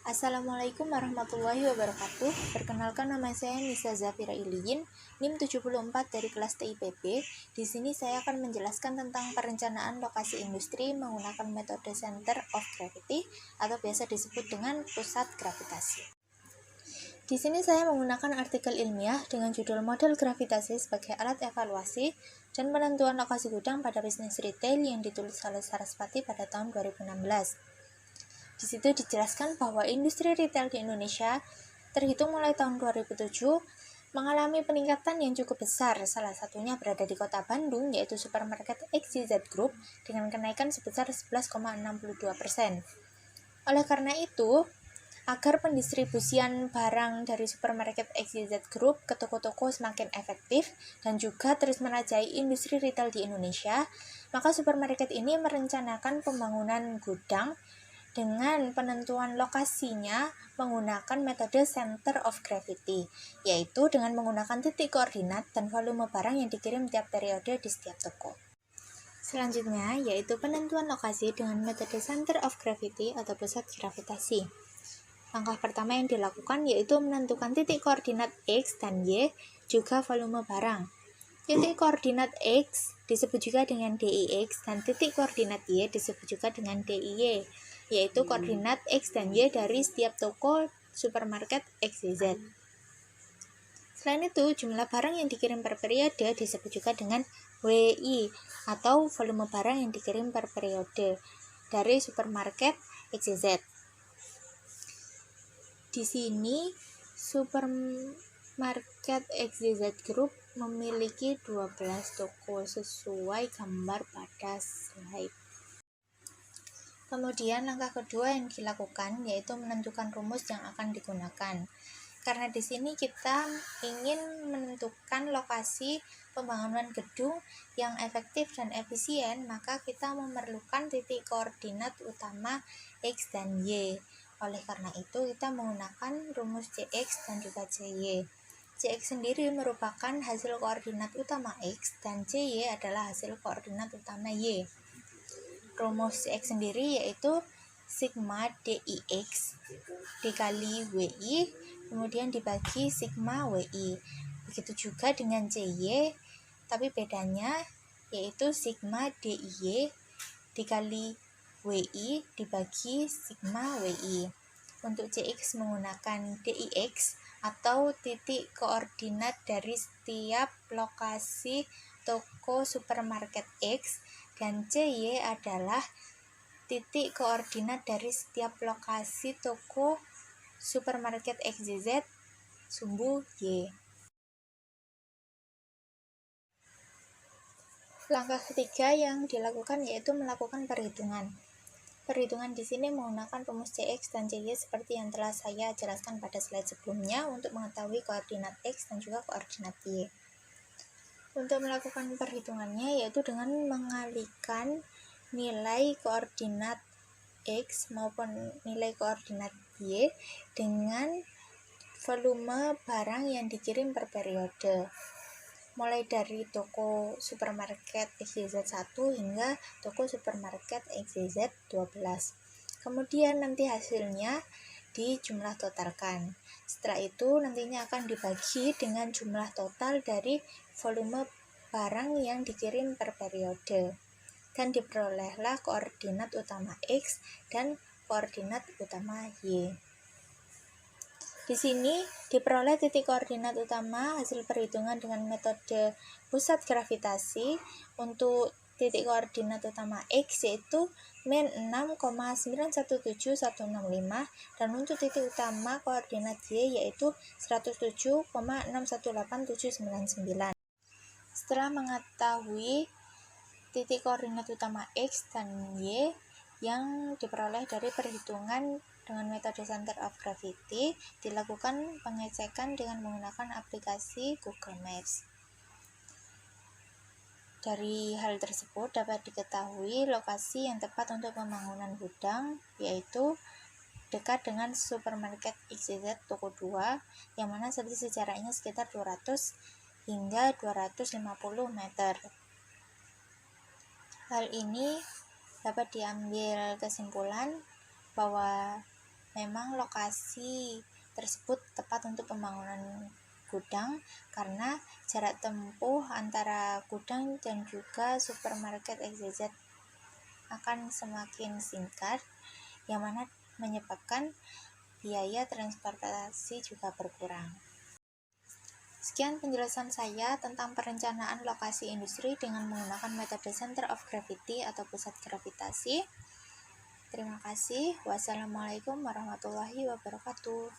Assalamualaikum warahmatullahi wabarakatuh. Perkenalkan, nama saya Nisa Zafira Iliyin, NIM 74 dari kelas TIPB. Di sini saya akan menjelaskan tentang perencanaan lokasi industri menggunakan metode center of gravity atau biasa disebut dengan pusat gravitasi. Di sini saya menggunakan artikel ilmiah dengan judul Model Gravitasi sebagai alat evaluasi dan penentuan lokasi gudang pada bisnis retail yang ditulis oleh Sarasvati pada tahun 2016. Di situ dijelaskan bahwa industri retail di Indonesia terhitung mulai tahun 2007 mengalami peningkatan yang cukup besar. Salah satunya berada di Kota Bandung, yaitu supermarket XYZ Group dengan kenaikan sebesar 11,62%. Oleh karena itu, agar pendistribusian barang dari supermarket XYZ Group ke toko-toko semakin efektif dan juga terus merajai industri retail di Indonesia, maka supermarket ini merencanakan pembangunan gudang dengan penentuan lokasinya menggunakan metode center of gravity, yaitu dengan menggunakan titik koordinat dan volume barang yang dikirim tiap periode di setiap toko. Selanjutnya, yaitu penentuan lokasi dengan metode center of gravity atau pusat gravitasi. Langkah pertama yang dilakukan yaitu menentukan titik koordinat X dan Y, juga volume barang. Titik koordinat X disebut juga dengan DIX dan titik koordinat Y disebut juga dengan DIY, yaitu koordinat X dan Y dari setiap toko supermarket XYZ. Selain itu, jumlah barang yang dikirim per periode disebut juga dengan WI atau volume barang yang dikirim per periode dari supermarket XYZ. Di sini, supermarket XYZ Group memiliki 12 toko sesuai gambar pada slide. Kemudian langkah kedua yang dilakukan yaitu menentukan rumus yang akan digunakan. Karena di sini kita ingin menentukan lokasi pembangunan gedung yang efektif dan efisien, maka kita memerlukan titik koordinat utama X dan Y. Oleh karena itu, kita menggunakan rumus CX dan juga CY. CX sendiri merupakan hasil koordinat utama X dan CY adalah hasil koordinat utama Y. Rumus CX sendiri yaitu sigma DIX dikali WI kemudian dibagi sigma WI. Begitu juga dengan CY, tapi bedanya yaitu sigma DIY dikali WI dibagi sigma WI. Untuk CX menggunakan DIX atau titik koordinat dari setiap lokasi toko supermarket X, dan CY adalah titik koordinat dari setiap lokasi toko supermarket XYZ sumbu Y. Langkah ketiga yang dilakukan yaitu melakukan perhitungan. Perhitungan di sini menggunakan rumus CX dan CY seperti yang telah saya jelaskan pada slide sebelumnya untuk mengetahui koordinat X dan juga koordinat Y. Untuk melakukan perhitungannya yaitu dengan mengalihkan nilai koordinat X maupun nilai koordinat Y dengan volume barang yang dikirim per periode, mulai dari toko supermarket XYZ 1 hingga toko supermarket XYZ 12. Kemudian nanti hasilnya dijumlah totalkan. Setelah itu nantinya akan dibagi dengan jumlah total dari volume barang yang dikirim per periode dan diperolehlah koordinat utama X dan koordinat utama Y. Di sini diperoleh titik koordinat utama hasil perhitungan dengan metode pusat gravitasi. Untuk titik koordinat utama X yaitu min 6,917165 dan untuk titik utama koordinat Y yaitu 107,618799. Setelah mengetahui titik koordinat utama X dan Y yang diperoleh dari perhitungan dengan metode center of gravity, dilakukan pengecekan dengan menggunakan aplikasi Google Maps. Dari hal tersebut dapat diketahui lokasi yang tepat untuk pembangunan gudang, yaitu dekat dengan supermarket XYZ toko 2, yang mana selisih jaraknya sekitar 200 hingga 250 meter. Hal ini dapat diambil kesimpulan bahwa Memang lokasi tersebut tepat untuk pembangunan gudang karena jarak tempuh antara gudang dan juga supermarket XYZ akan semakin singkat, yang mana menyebabkan biaya transportasi juga berkurang. Sekian penjelasan saya tentang perencanaan lokasi industri dengan menggunakan metode Center of Gravity atau pusat gravitasi. Terima kasih. Wassalamualaikum warahmatullahi wabarakatuh.